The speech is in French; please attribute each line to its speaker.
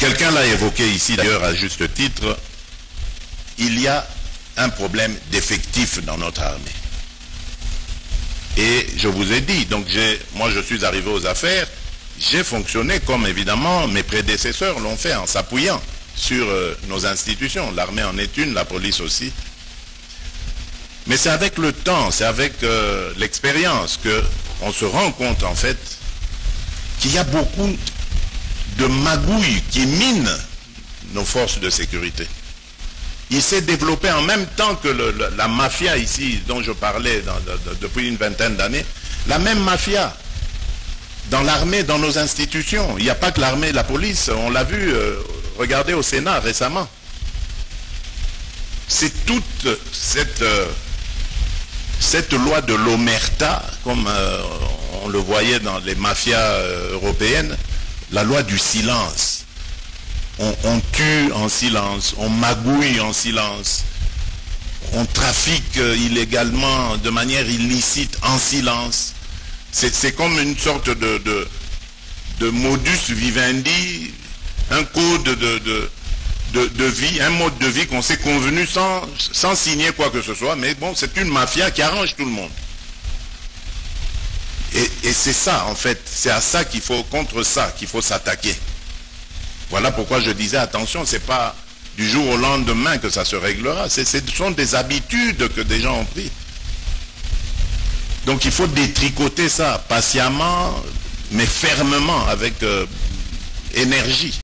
Speaker 1: Quelqu'un l'a évoqué ici d'ailleurs à juste titre, il y a un problème d'effectif dans notre armée. Et je vous ai dit, donc moi je suis arrivé aux affaires, j'ai fonctionné comme évidemment mes prédécesseurs l'ont fait en s'appuyant sur nos institutions. L'armée en est une, la police aussi. Mais c'est avec le temps, c'est avec l'expérience qu'on se rend compte en fait qu'il y a beaucoup de magouilles qui minent nos forces de sécurité. Il s'est développé en même temps que la mafia ici, dont je parlais depuis une vingtaine d'années, la même mafia dans l'armée, dans nos institutions. Il n'y a pas que l'armée et la police, on l'a vu, regardez au Sénat récemment. C'est toute cette loi de l'omerta, comme on le voyait dans les mafias européennes, la loi du silence. On tue en silence, on magouille en silence, on trafique illégalement, de manière illicite, en silence. C'est comme une sorte de modus vivendi, un code de vie, un mode de vie qu'on s'est convenu sans signer quoi que ce soit, mais bon, c'est une mafia qui arrange tout le monde. Et c'est ça, en fait, c'est à ça contre ça qu'il faut s'attaquer. Voilà pourquoi je disais, attention, c'est pas du jour au lendemain que ça se réglera. Ce sont des habitudes que des gens ont pris. Donc il faut détricoter ça patiemment, mais fermement, avec énergie.